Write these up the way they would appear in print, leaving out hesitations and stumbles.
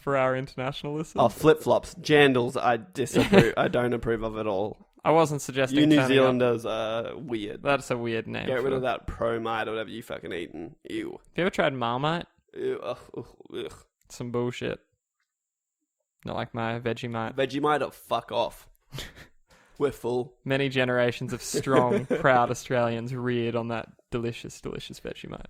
for our international listeners. Oh, flip-flops. Jandals, I disapprove. I don't approve of at all. I wasn't suggesting You New turning Zealanders are weird. That's a weird name. Get rid of that Promite or whatever you fucking eating. Ew. Have you ever tried Marmite? Ew. Ugh, ugh, ugh. Some bullshit. Not like my Vegemite. Vegemite, oh, fuck off. We're full. Many generations of strong, proud Australians reared on that delicious, delicious Vegemite.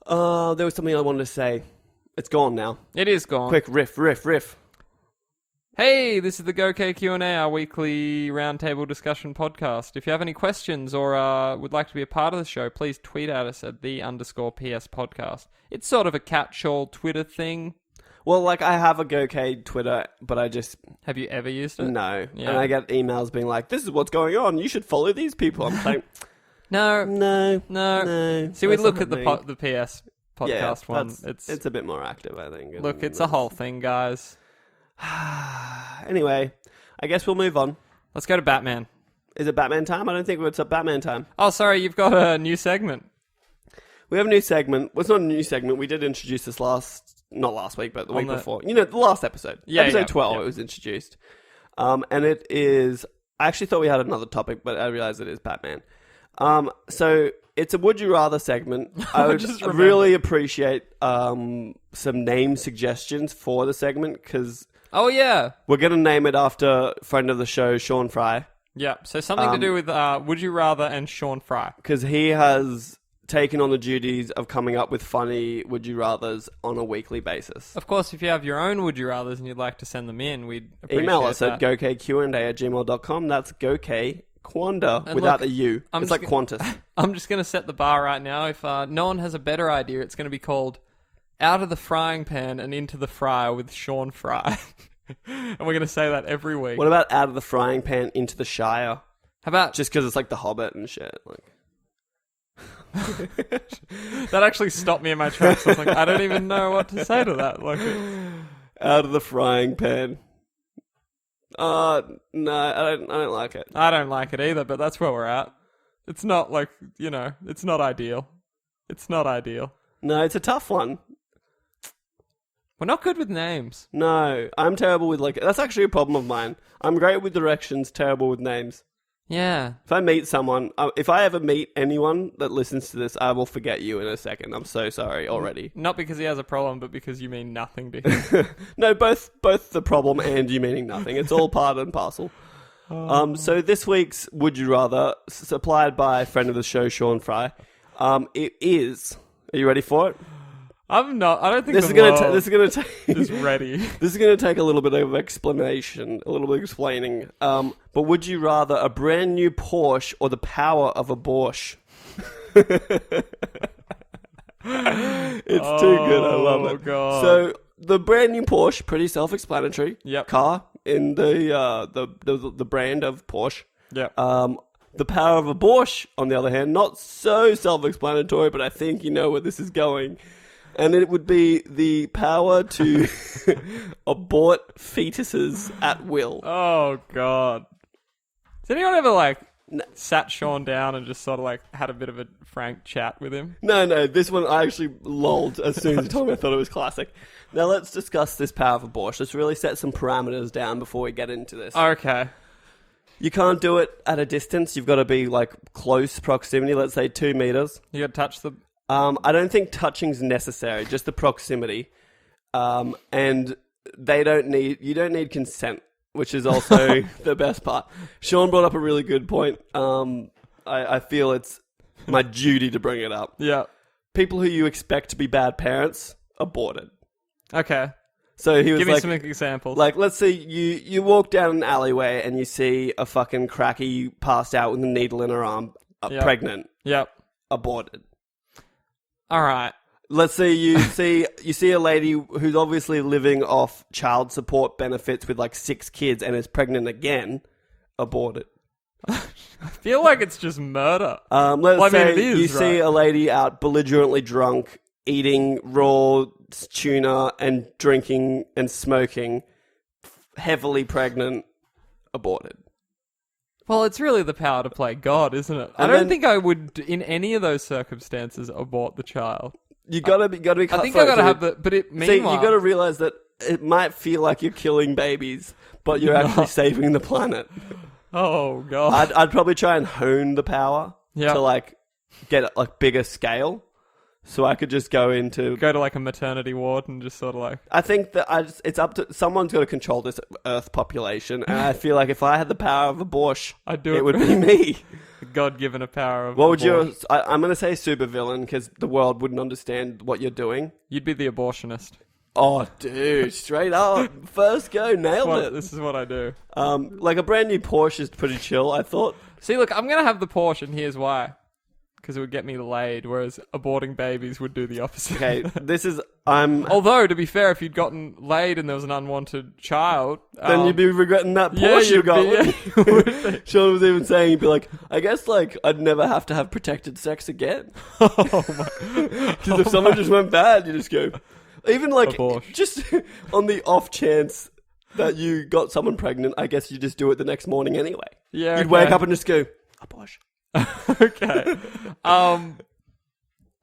There was something I wanted to say. It's gone now. It is gone. Quick, riff. Hey, this is the GoK Q&A, our weekly roundtable discussion podcast. If you have any questions or would like to be a part of the show, please tweet at us at _PS podcast. It's sort of a catch-all Twitter thing. Well, like, I have a GoK Twitter, but I just... Have you ever used it? No. Yeah. And I get emails being like, this is what's going on. You should follow these people. I'm like, No. No. See, we That's look not at the me. the PS podcast one. It's a bit more active, I think. Look, it's a whole thing, guys. Anyway, I guess we'll move on. Let's go to Batman. Is it Batman time? I don't think it's a Batman time. Oh, sorry, you've got a new segment. We have a new segment. Well, it's not a new segment. We did introduce this not last week, but the week before. You know, the last episode. Yeah, episode 12, it was introduced. And it is... I actually thought we had another topic, but I realized it is Batman. So it's a Would You Rather segment. I would really appreciate some name suggestions for the segment, because... Oh, yeah. We're going to name it after friend of the show, Sean Fry. Yeah, so something to do with Would You Rather and Sean Fry. Because he has taken on the duties of coming up with funny Would You Rathers on a weekly basis. Of course, if you have your own Would You Rathers and you'd like to send them in, we'd appreciate Email us that. at gokqanda@gmail.com. That's gokquanda And without look, the U. It's like Qantas. I'm just going to set the bar right now. If no one has a better idea, it's going to be called Out of the Frying Pan and Into the Fryer with Sean Fry. And we're going to say that every week. What about Out of the Frying Pan into the Shire? How about... Just because it's like The Hobbit and shit. Like... That actually stopped me in my tracks. I was like, I don't even know what to say to that. Like, Out of the Frying Pan. No, I don't like it. I don't like it either, but that's where we're at. It's not like, you know, it's not ideal. It's not ideal. No, it's a tough one. We're not good with names. No, I'm terrible with, like... That's actually a problem of mine. I'm great with directions, terrible with names. Yeah. If I meet someone... if I ever meet anyone that listens to this, I will forget you in a second. I'm so sorry already. Not because he has a problem, but because you mean nothing to him. No, both the problem and you meaning nothing. It's all part and parcel. So this week's Would You Rather, supplied by friend of the show, Sean Fry, it is... Are you ready for it? I'm not. I don't think This is going to take is ready. This is going to take a little bit of explanation, a little bit of explaining. But would you rather a brand new Porsche or the power of a Porsche? It's too good. I love it. God. So the brand new Porsche, pretty self-explanatory. Yep. Car in the brand of Porsche. Yeah. The power of a Porsche, on the other hand, not so self-explanatory, but I think you know where this is going. And it would be the power to abort fetuses at will. Oh, God. Has anyone ever, like, sat Sean down and just sort of, like, had a bit of a frank chat with him? No, this one I actually lolled as soon as you told me. I thought it was classic. Now let's discuss this power of a Porsche. Let's really set some parameters down before we get into this. Okay. You can't do it at a distance. You've got to be, like, close proximity, let's say 2 meters. You got to touch the... I don't think touching's necessary, just the proximity. And you don't need consent, which is also the best part. Sean brought up a really good point. I feel it's my duty to bring it up. Yeah. People who you expect to be bad parents, aborted. Okay. So he was Give me like, some examples. like, let's say you walk down an alleyway and you see a fucking cracky passed out with a needle in her arm, pregnant. Yep. Aborted. All right. Let's say you see a lady who's obviously living off child support benefits with like 6 kids and is pregnant again, aborted. I feel like it's just murder. Let's say it is, you see a lady out belligerently drunk, eating raw tuna and drinking and smoking, heavily pregnant, aborted. Well, it's really the power to play God, isn't it? I don't think I would, in any of those circumstances, abort the child. You gotta be I think I gotta have the. But meanwhile, see, you gotta realize that it might feel like you're killing babies, but you're actually saving the planet. Oh god! I'd probably try and hone the power to like get like bigger scale, so I could just go to like a maternity ward and just sort of like. I think that it's up to someone's got to control this Earth population, and I feel like if I had the power of abortion, it would be me. God-given a power of. What would you? I'm going to say supervillain because the world wouldn't understand what you're doing. You'd be the abortionist. Oh, dude, straight up, first go, nailed it. This is what I do. Like a brand new Porsche is pretty chill, I thought. See, look, I'm gonna have the Porsche, and here's why. Because it would get me laid, whereas aborting babies would do the opposite. Okay, Although, to be fair, if you'd gotten laid and there was an unwanted child... then you'd be regretting that Porsche you got. Yeah, Sean was even saying, he'd be like, I guess, like, I'd never have to have protected sex again. Oh, my... Because if someone just went bad, you just go... Even, like, Abortion. just on the off chance that you got someone pregnant, I guess you just do it the next morning anyway. Yeah, You'd wake up and just go, abortion. Okay. All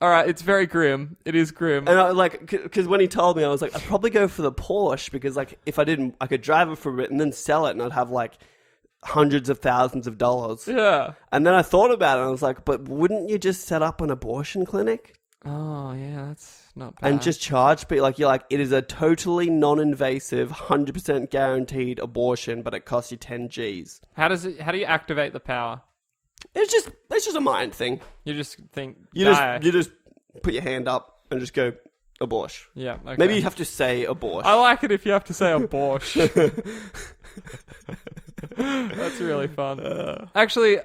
right, it's very grim. It is grim. And I because when he told me, I was like, I'd probably go for the Porsche because, like, if I didn't, I could drive it for a bit and then sell it, and I'd have like hundreds of thousands of dollars. Yeah. And then I thought about it, and I was like, but wouldn't you just set up an abortion clinic? Oh yeah, that's not bad. And just charge people it is a totally non-invasive, 100% guaranteed abortion, but it costs you 10 G's. How do you activate the power? It's just a mind thing. You just think you just put your hand up and just go abortion. Yeah. Okay. Maybe you have to say abortion. I like it if you have to say abortion. That's really fun. Actually,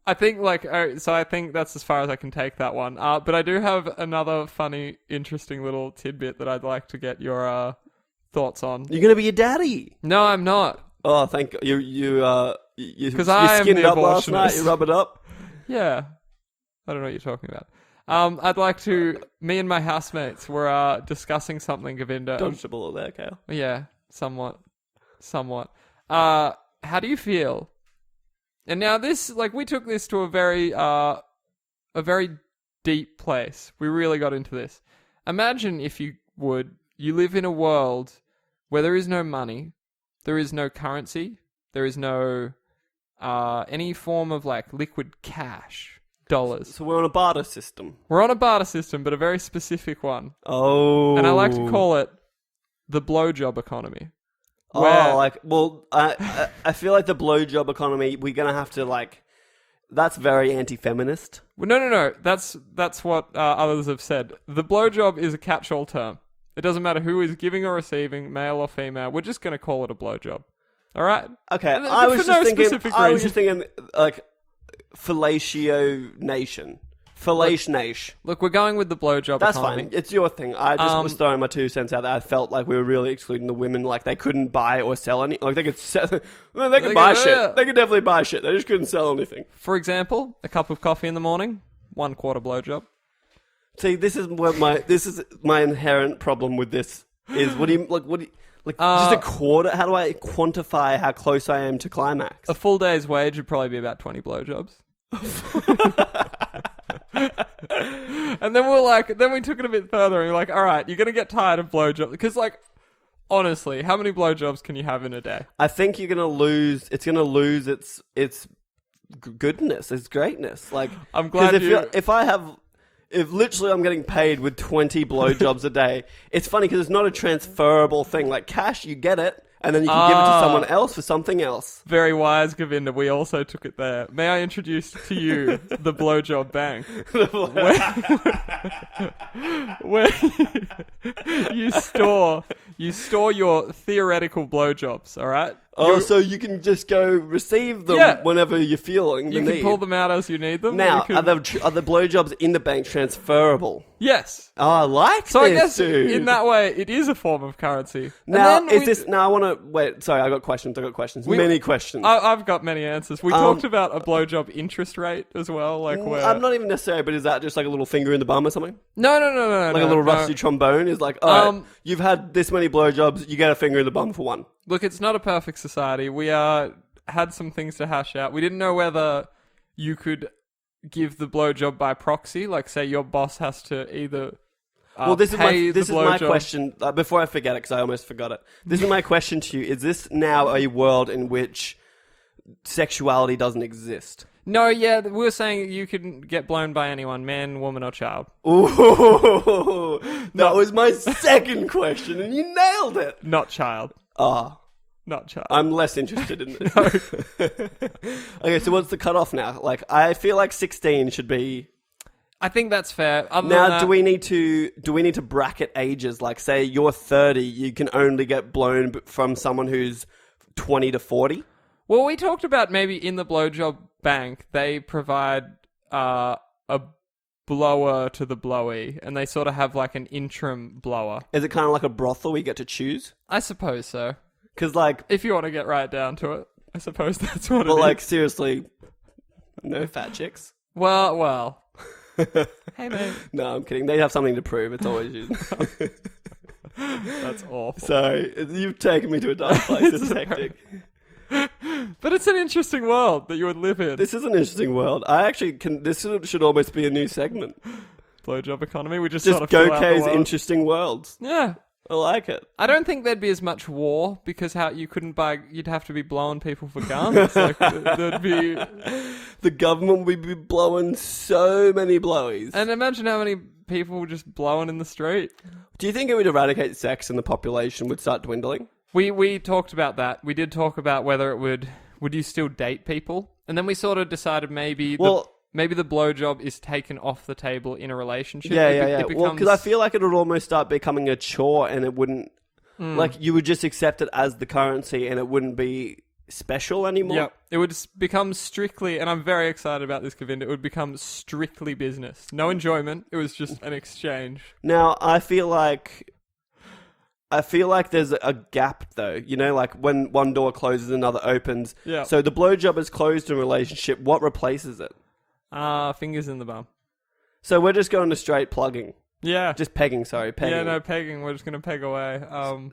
I think I think that's as far as I can take that one. But I do have another funny, interesting little tidbit that I'd like to get your thoughts on. You're gonna be a daddy. No, I'm not. Oh, thank you. You skinned up last night. You rub it up. Yeah, I don't know what you're talking about. I'd like to. Me and my housemates were discussing something, Govinda. Dodged a bullet there, Kale. Yeah, somewhat. How do you feel? And now this, we took this to a very deep place. We really got into this. Imagine if you live in a world where there is no money, there is no currency, there is no any form of liquid cash, dollars. So we're on a barter system. We're on a barter system, but a very specific one. Oh. And I like to call it the blowjob economy. I feel like the blowjob economy, we're going to have to, that's very anti-feminist. Well, no. That's what others have said. The blowjob is a catch-all term. It doesn't matter who is giving or receiving, male or female. We're just going to call it a blowjob. All right? Okay, I was just thinking, fellatio nation. Look, we're going with the blowjob That's economy. fine. It's your thing. I just was throwing my 2 cents out there. I felt like we were really excluding the women. They couldn't buy or sell any. They could sell. They could buy shit. Yeah. They could definitely buy shit. They just couldn't sell anything. For example, a cup of coffee in the morning, 1/4 blowjob. See, this is my inherent problem with this. Is just a quarter? How do I quantify how close I am to climax? A full day's wage would probably be about 20 blowjobs. And then we took it a bit further and we're like, all right, you're going to get tired of blowjobs. Because, honestly, how many blowjobs can you have in a day? I think it's going to lose its goodness, its greatness. I'm glad if literally I'm getting paid with 20 blowjobs a day, it's funny because it's not a transferable thing. Like cash, you get it, and then you can give it to someone else for something else. Very wise, Govinda. We also took it there. May I introduce to you the blowjob bank? where you store your theoretical blowjobs, all right? Oh, so you can just go receive them whenever you're feeling the need. You can pull them out as you need them. Now, are the blowjobs in the bank transferable? Yes. Oh, I like so this, I guess dude. In that way, it is a form of currency. Now, I want to... Wait, sorry, I got questions. Many questions. I've got many answers. We talked about a blowjob interest rate as well. I'm not even necessary, but is that just like a little finger in the bum or something? No. Like a little rusty trombone is like, you've had this many blowjobs, you get a finger in the bum for one. Look, it's not a perfect society. We had some things to hash out. We didn't know whether you could give the blowjob by proxy, say your boss has to either Well, this pay is the my blowjob. question. Before I forget it, because I almost forgot it. This is my question to you. Is this now a world in which sexuality doesn't exist? No, yeah, we were saying you can get blown by anyone, man, woman, or child. Ooh, that was my second question, and you nailed it. Not child. Ah, Not child. I'm less interested in this. Okay, so what's the cutoff now? Like, I feel like 16 should be. I think that's fair. Other Now, than that, do we need to bracket ages? Like, say you're 30, you can only get blown from someone who's 20 to 40. Well, we talked about maybe in the blowjob bank, they provide a blower to the blowee, and they sort of have like an interim blower. Is it kind of like a brothel we get to choose? I suppose so. Because, like, If you want to get right down to it, I suppose that's what it but is. like, seriously, no fat chicks. Well. Hey, mate. No, I'm kidding. They have something to prove. It's always you. That's awful. Sorry, you've taken me to a dark place. This is hectic. But it's an interesting world that you would live in. This is an interesting world. I actually can. This should almost be a new segment. Blowjob economy. We just Just sort of fill out the Gokay's world. interesting worlds. Yeah. I like it. I don't think there'd be as much war because you couldn't buy. You'd have to be blowing people for guns. Like there'd be. The government would be blowing so many blowies. And imagine how many people were just blowing in the street. Do you think it would eradicate sex and the population would start dwindling? We talked about that. We did talk about whether it would you still date people, and then we sort of decided maybe maybe the blowjob is taken off the table in a relationship. Yeah. It Well, becomes, because I feel like it would almost start becoming a chore, and it wouldn't. Like, you would just accept it as the currency, and it wouldn't be special anymore. Yep. It would become strictly, and I'm very excited about this, Govinda, it would become strictly business. No enjoyment. It was just an exchange. Now, I feel like there's a gap, though. You know, like when one door closes, another opens. Yeah. So the blowjob is closed in a relationship. What replaces it? Fingers in the bum. So we're just going to straight plugging. Yeah. Just pegging, sorry. Pegging. Yeah, no, pegging. We're just going to peg away.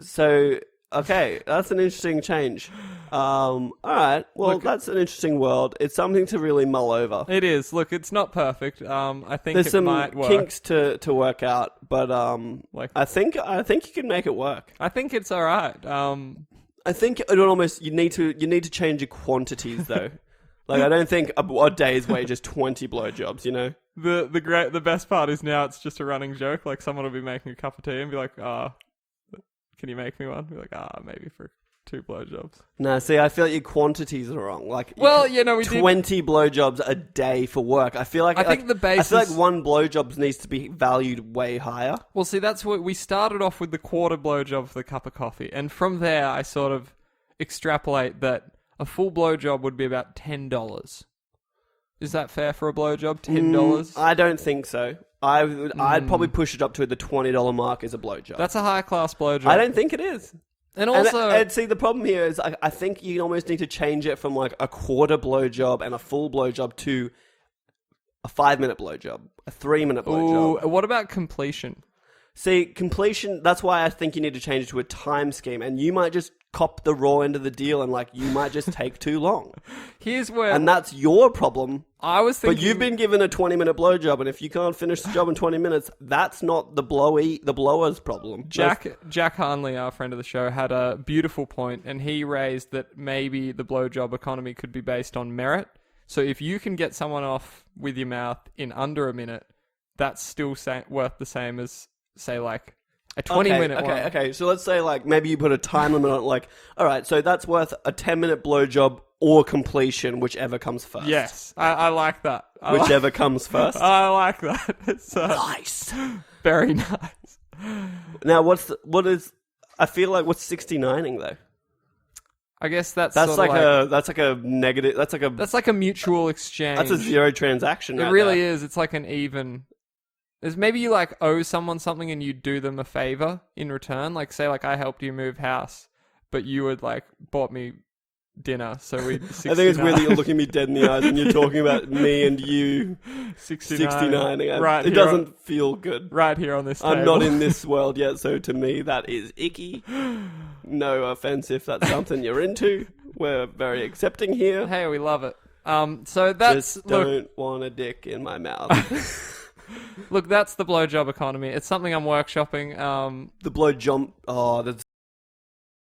So, okay, that's an interesting change. All right. Well, that's an interesting world. It's something to really mull over. It is. Look, it's not perfect. I think There's it some might work. kinks to work out, but I think you can make it work. I think it's all right. I think it would almost you need to change your quantities though. Like, I don't think a day's wage is 20 blowjobs. You know. The best part is now it's just a running joke. Like, someone will be making a cup of tea and be like, can you make me one? Be like, maybe for 2 blowjobs. No, see, I feel like your quantities are wrong. Like, Well, we 20 blowjobs a day for work. I feel like I think the basis. I feel like one blowjob needs to be valued way higher. Well, see, that's what we started off with, the quarter blowjob for the cup of coffee, and from there I sort of extrapolate that a full blowjob would be about $10. Is that fair for a blowjob? $10? I don't think so. I'd probably push it up to the $20 mark as a blowjob. That's a high class blowjob. I don't think it is. And also, and see, the problem here is I think you almost need to change it from like a quarter blowjob and a full blowjob to a 5-minute blowjob, a 3-minute blowjob. ooh, what about completion? See, completion, that's why I think you need to change it to a time scheme, and you might just cop the raw end of the deal, and like you might just take too long. Here's where And that's your problem. I was thinking. But you've been given a 20-minute blowjob, and if you can't finish the job in 20 minutes, that's not the blower's problem. Jack Hanley, our friend of the show, had a beautiful point, and he raised that maybe the blowjob economy could be based on merit. So if you can get someone off with your mouth in under a minute, that's still worth the same as, say, like a 20-minute one. Okay. So let's say like maybe you put a time limit on it. Like, all right, so that's worth a 10-minute blowjob or completion, whichever comes first. Yes, I like that. Whichever comes first. I like that. It's Nice. very nice. Now, I feel like what's 69ing though? I guess that's That's sort of that's like a negative. that's like a mutual exchange. That's a zero transaction. It right really there. is. It's like an even. There's maybe you like owe someone something and you do them a favor in return. Like, say, like I helped you move house, but you had like bought me dinner, so we. I think it's weird that you're looking me dead in the eyes and you're talking about me and you 69. Right, it doesn't feel good. Right here on this table. I'm not in this world yet, so to me that is icky. No offense if that's something you're into. We're very accepting here. Hey, we love it. So that's Just don't want a dick in my mouth. Look, that's the blowjob economy. It's something I'm workshopping. The blowjob. Oh, that's